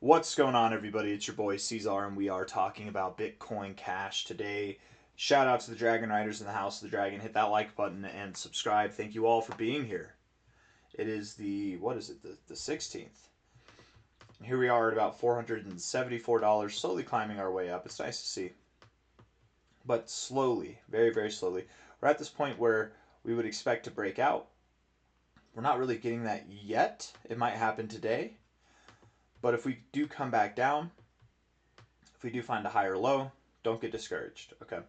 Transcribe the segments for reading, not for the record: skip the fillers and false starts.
What's going on, everybody? It's your boy C-Zar, and we are talking about Bitcoin Cash today. Shout out to the Dragon Riders in the House of the Dragon. Hit that like button and subscribe. Thank you all for being here. It is the 16th. Here we are at about $474, slowly climbing our way up. It's nice to see. But slowly, very, very slowly. We're at this point where we would expect to break out. We're not really getting that yet. It might happen today. But if we do come back down, if we do find a higher low, don't get discouraged, okay?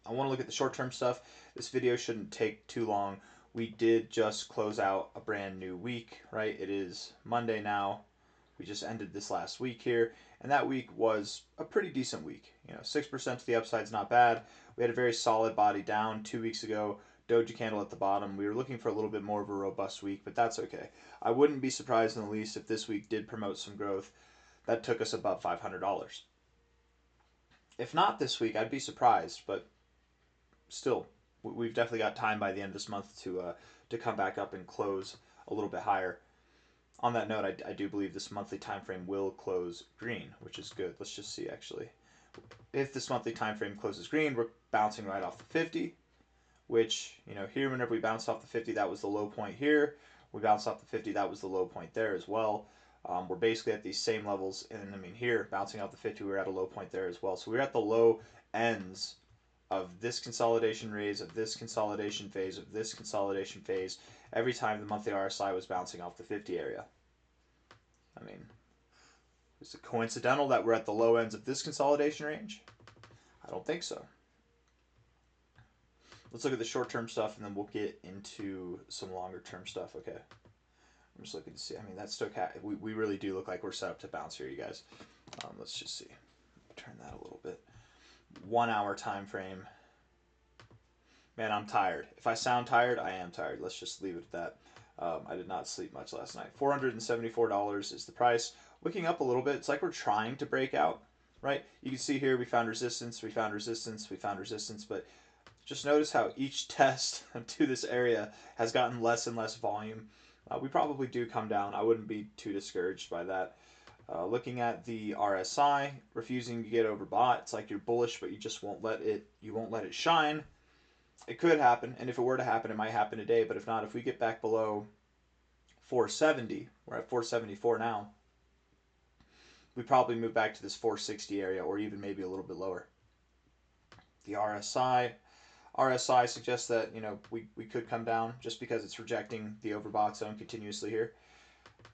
I want to look at the short-term stuff. This video shouldn't take too long. We did just close out a brand new week, right? It is Monday now. We just ended this last week here, and that week was a pretty decent week. 6% to the upside is not bad. We had a very solid body down 2 weeks ago. Doji candle at the bottom. We were looking for a little bit more of a robust week, but that's okay. I wouldn't be surprised in the least if this week did promote some growth that took us above $500. If not this week, I'd be surprised, but still, we've definitely got time by the end of this month to come back up and close a little bit higher. On that note, I do believe this monthly time frame will close green, which is good. Let's just see, actually. If this monthly time frame closes green, we're bouncing right off the 50. Which, here whenever we bounced off the 50, that was the low point here. We bounced off the 50, that was the low point there as well. We're basically at these same levels, and here, bouncing off the 50, we were at a low point there as well. So we're at the low ends of this consolidation raise, of this consolidation phase, of this consolidation phase, every time the monthly RSI was bouncing off the 50 area. Is it coincidental that we're at the low ends of this consolidation range? I don't think so. Let's look at the short-term stuff, and then we'll get into some longer-term stuff, okay? I'm just looking to see. That stochastic, we really do look like we're set up to bounce here, you guys. Let's just see. Turn that a little bit. 1 hour time frame. Man, I'm tired. If I sound tired, I am tired. Let's just leave it at that. I did not sleep much last night. $474 is the price. Wicking up a little bit. It's like we're trying to break out, right? You can see here we found resistance, we found resistance, we found resistance, but just notice how each test to this area has gotten less and less volume. We probably do come down. I wouldn't be too discouraged by that. Looking at the RSI, refusing to get overbought. It's like you're bullish, but you just won't let it. You won't let it shine. It could happen, and if it were to happen, it might happen today. But if not, if we get back below 470, we're at 474 now. We probably move back to this 460 area, or even maybe a little bit lower. The RSI suggests that we could come down just because it's rejecting the overbought zone continuously here.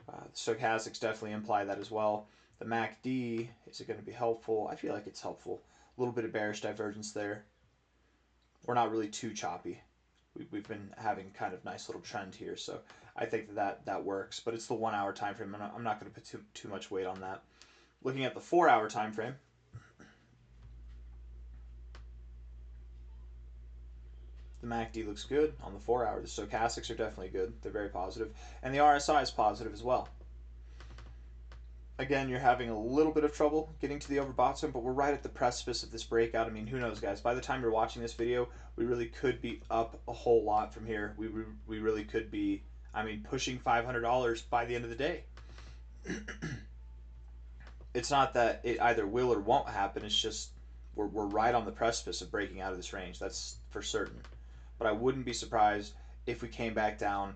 The stochastics definitely imply that as well. The MACD, is it going to be helpful? I feel like it's helpful. A little bit of bearish divergence there. We're not really too choppy. We've been having kind of nice little trend here, so I think that works. But it's the 1 hour time frame. I'm not going to put too much weight on that. Looking at the 4 hour time frame. The MACD looks good on the 4 hour. The stochastics are definitely good. They're very positive. And the RSI is positive as well. Again, you're having a little bit of trouble getting to the overbought zone, but we're right at the precipice of this breakout. Who knows, guys? By the time you're watching this video, we really could be up a whole lot from here. We really could be, pushing $500 by the end of the day. It's not that it either will or won't happen. It's just we're right on the precipice of breaking out of this range. That's for certain. But I wouldn't be surprised if we came back down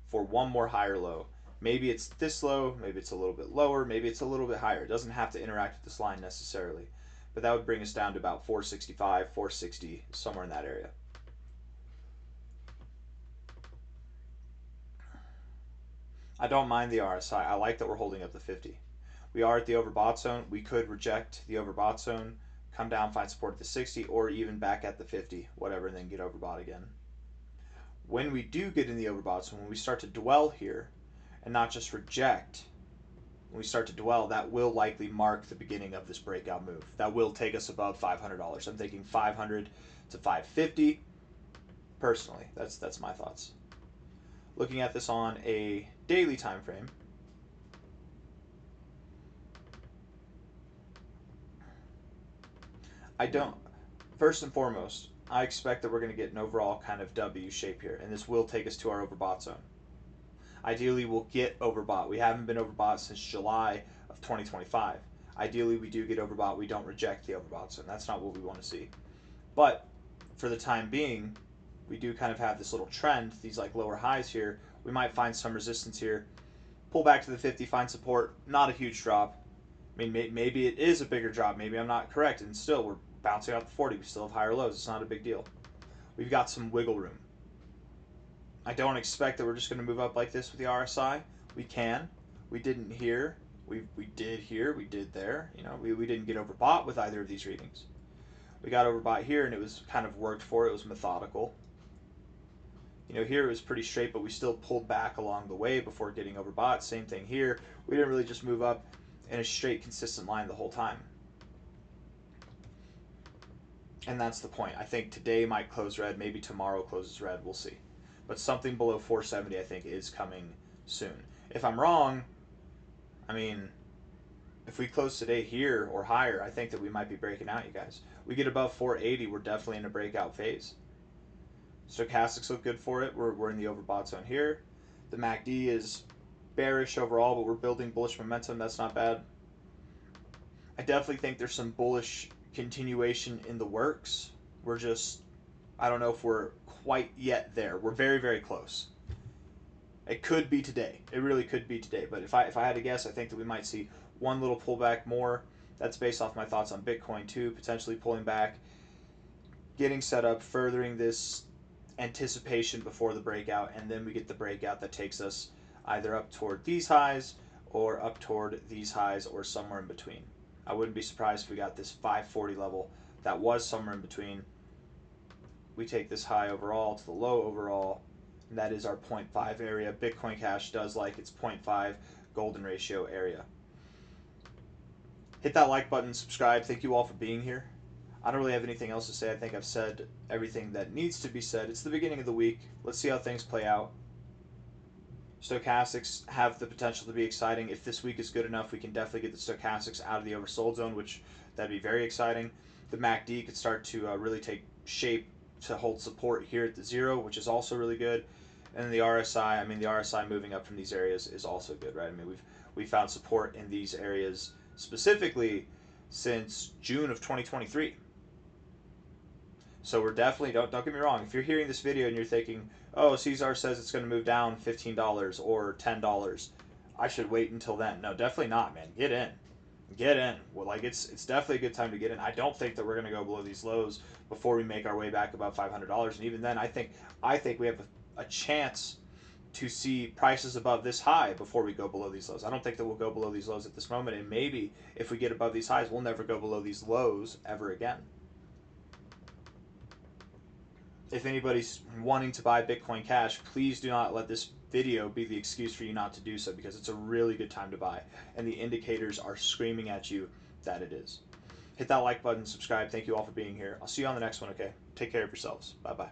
for one more higher low. Maybe it's this low, maybe it's a little bit lower, maybe it's a little bit higher. It doesn't have to interact with this line necessarily. But that would bring us down to about 465, 460, somewhere in that area. I don't mind the RSI. I like that we're holding up the 50. We are at the overbought zone. We could reject the overbought zone, come down, find support at the 60, or even back at the 50, whatever, and then get overbought again. When we do get in the overbought zone, when we start to dwell here and not just reject, when we start to dwell, that will likely mark the beginning of this breakout move. That will take us above $500. I'm thinking 500 to 550. Personally, that's my thoughts. Looking at this on a daily time frame, first and foremost, I expect that we're going to get an overall kind of W shape here, and this will take us to our overbought zone. Ideally, we'll get overbought. We haven't been overbought since July of 2025. Ideally, we do get overbought. We don't reject the overbought zone. That's not what we want to see. But for the time being, we do kind of have this little trend, these like lower highs here. We might find some resistance here, pull back to the 50, find support. Not a huge drop. I mean, maybe it is a bigger drop. Maybe I'm not correct, and still we're bouncing out the 40. We still have higher lows. It's not a big deal. We've got some wiggle room. I don't expect that we're just going to move up like this with the RSI. We can. We didn't here. We did here. We did there. You know, we didn't get overbought with either of these readings. We got overbought here, and it was kind of worked for. It was methodical. You know, here it was pretty straight, but we still pulled back along the way before getting overbought. Same thing here. We didn't really just move up in a straight, consistent line the whole time. And that's the point. I think today might close red. Maybe tomorrow closes red. We'll see. But something below 470, I think, is coming soon. If I'm wrong, I mean, if we close today here or higher, I think that we might be breaking out, you guys. We get above 480, we're definitely in a breakout phase. Stochastics look good for it. We're in the overbought zone here. The MACD is bearish overall, but we're building bullish momentum. That's not bad. I definitely think there's some bullish continuation in the works. We're just, I don't know if we're quite yet there. We're very, very close. It could be today. It really could be today. But if I had to guess, I think that we might see one little pullback more. That's based off my thoughts on Bitcoin too, potentially pulling back, getting set up, furthering this anticipation before the breakout, and then we get the breakout that takes us either up toward these highs or up toward these highs or somewhere in between. I wouldn't be surprised if we got this 540 level that was somewhere in between. We take this high overall to the low overall, and that is our 0.5 area. Bitcoin Cash does like its 0.5 golden ratio area. Hit that like button, subscribe. Thank you all for being here. I don't really have anything else to say. I think I've said everything that needs to be said. It's the beginning of the week. Let's see how things play out. Stochastics have the potential to be exciting. If this week is good enough, we can definitely get the stochastics out of the oversold zone, which that'd be very exciting. The MACD could start to really take shape to hold support here at the 0, which is also really good. And then the RSI, I mean, the RSI moving up from these areas is also good, right? I mean, we've found support in these areas specifically since June of 2023. So we're definitely, don't get me wrong, if you're hearing this video and you're thinking, oh, C-Zar says it's going to move down $15 or $10, I should wait until then. No, definitely not, man. Get in. Get in. Well, like, it's definitely a good time to get in. I don't think that we're going to go below these lows before we make our way back above $500. And even then, I think we have a chance to see prices above this high before we go below these lows. I don't think that we'll go below these lows at this moment. And maybe if we get above these highs, we'll never go below these lows ever again. If anybody's wanting to buy Bitcoin Cash, please do not let this video be the excuse for you not to do so, because it's a really good time to buy, and the indicators are screaming at you that it is. Hit that like button, subscribe. Thank you all for being here. I'll see you on the next one, okay? Take care of yourselves. Bye-bye.